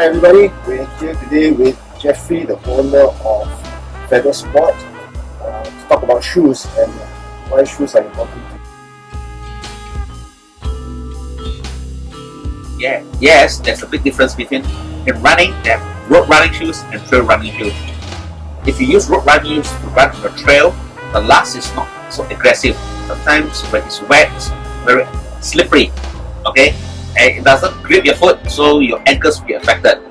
Hi everybody, we're here today with Jeffrey, the owner of Feather Sport, to talk about shoes and why shoes are important to you. Yes, there's a big difference between in running, there are road running shoes and trail running shoes. If you use road running shoes to run on the trail, the last is not so aggressive. Sometimes when it's wet, it's very slippery, okay? And it doesn't grip your foot, so your ankles will be affected.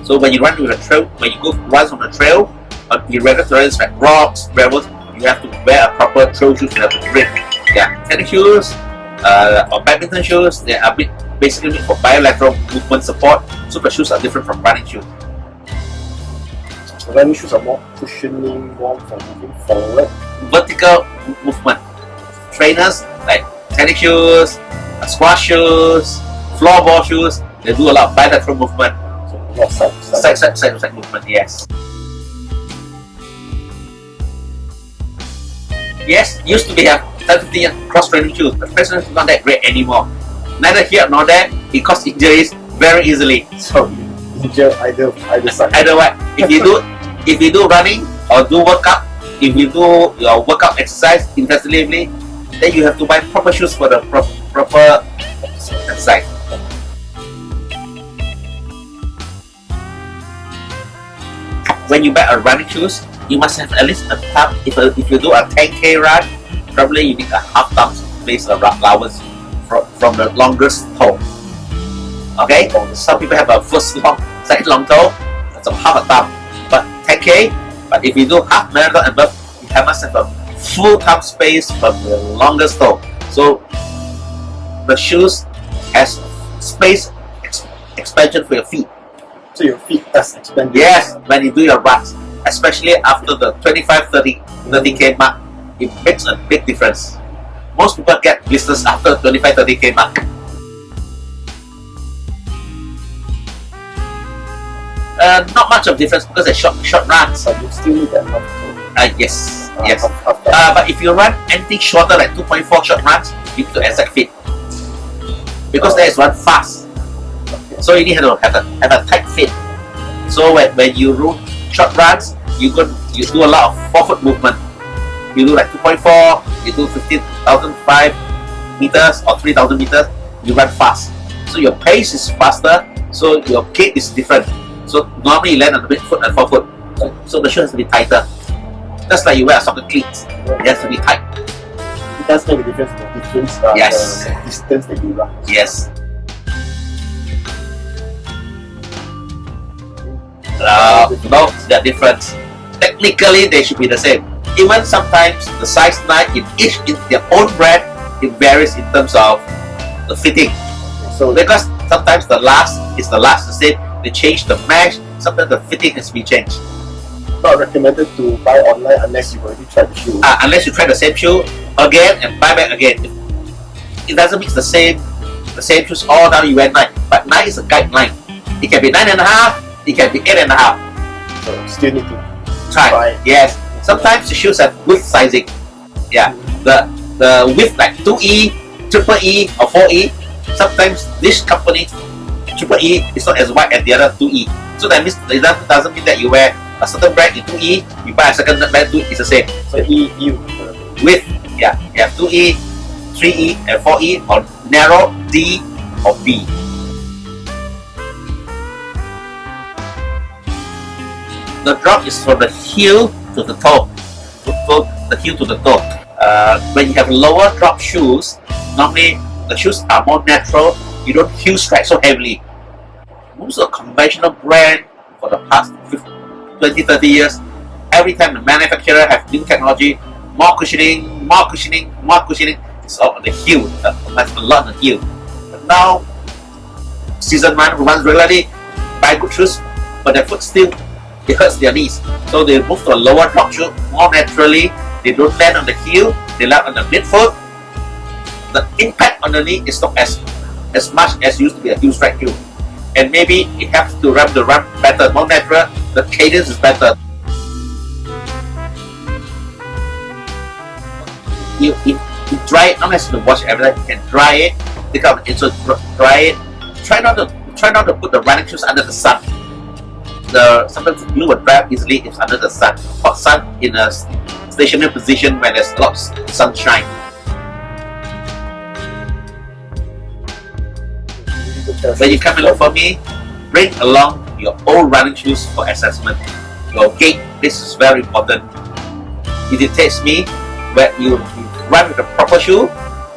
So when you run with a trail, when you go run on the trail, on irregular terrains like rocks, gravels, you have to wear a proper trail shoes to have the grip. Yeah, tennis shoes or badminton shoes, they are basically made for bilateral movement support, so the shoes are different from running shoes. So running shoes are more cushioning, more for moving forward. Vertical movement. Trainers like tennis shoes, squash shoes, floorball shoes, they do a lot of bilateral movement. So a lot of Side movement, yes. Yes, used to be a 10-15 cross-training shoes, but presently it's not that great anymore. Neither here nor there, it causes injuries very easily. So you injure either side. Either way, if you do running or do workout, if you do your workout exercise intensively, then you have to buy proper shoes for the proper exercise. When you buy a running shoes, you must have at least a thumb. If you do a 10K run, probably you need a half thumb space allowance from the longest toe. Okay, some people have a first long, second long toe, so half a thumb. But 10K, but if you do half marathon and above, you must have a full thumb space from the longest toe. So the shoes has space expansion for your feet. So your feet does expand. Yes, when you do your runs, especially after the 25-30K mark, it makes a big difference. Most people get blisters after 25-30K mark. Not much of difference because they're short runs. But you still need that half toe. Yes. Half but if you run anything shorter like 2.4 short runs, you need to exact fit. Because that is run fast. Okay. So you need to have a tight fit. So when you run short runs, you do a lot of forefoot movement. You do like 2.4, you do 15,005 meters or 3,000 meters, you run fast. So your pace is faster, so your gait is different. So normally you land on the midfoot and forefoot. So the shoe has to be tighter. Just like you wear a soccer cleats, it has to be tight. It does make a difference in the difference, Yes. the distance that you run. Yes. No, they're different. Technically, they should be the same. Even sometimes the size 9 in their own brand, it varies in terms of the fitting. So Because sometimes the last the same. They change the mesh. Sometimes the fitting has to be changed. not recommended to buy online unless you've already tried the shoe. Unless you try the same shoe again and buy back again. It doesn't mix the same shoes all down you wear 9. But 9 is a guideline. It can be 9.5, it can be 8.5. So still need to Try. Yes. Sometimes the shoes have width sizing. Yeah. The width like 2E, triple E or 4E. Sometimes this company triple E is not as wide as the other 2E. So that means it doesn't mean that you wear a certain brand in 2E, you buy a second brand 2E, it's the same. So E Width, yeah, you have 2E, 3E and 4E or narrow D or B. The drop is from the heel to the toe, the heel to the toe. When you have lower drop shoes, normally the shoes are more natural. You don't heel strike so heavily. Most of the conventional brand for the past 20-30 years, every time the manufacturer have new technology, more cushioning, it's all on the heel. That's a lot on the heel. But now, seasoned man who runs regularly buy good shoes, but their foot still, it hurts their knees. So they move to a lower drop shoe more naturally. They don't land on the heel, they land on the midfoot. The impact on the knee is not as much as used to be a heel strike shoe. And maybe it helps to run the run better, more natural, the cadence is better. You dry it, not necessarily wash it every time, you can dry it, take out the insert, dry it. Try not to try not to put the running shoes under the sun. Sometimes the glue will dry easily if it's under the sun. Or sun in a stationary position where there's lots of sunshine. When you come and look for me, bring along your old running shoes for assessment. Your gait, this is very important. It dictates me where you run with a proper shoe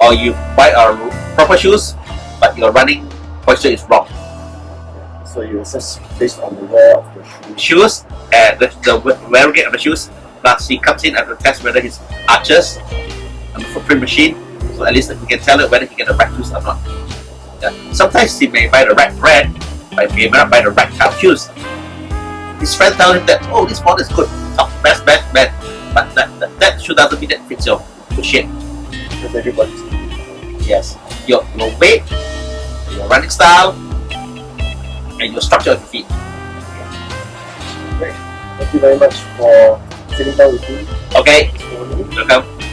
or you buy a proper shoes but your running posture is wrong. So you assess based on the wear of the shoe. Shoes and the wearing of the shoes, plus he comes in and to test whether his arches on the footprint machine, so at least we can tell it whether he get the right shoes or not. Yeah. Sometimes he may buy the right brand, but he may not buy the right kind of shoes. His friend tell him that, oh, this model is good, top, best, but that shoe doesn't mean that fits your shape. Because everybody's Yes, your weight, your running style, and your structure of your feet. great. Thank you very much for sitting down with me Okay, this morning. welcome.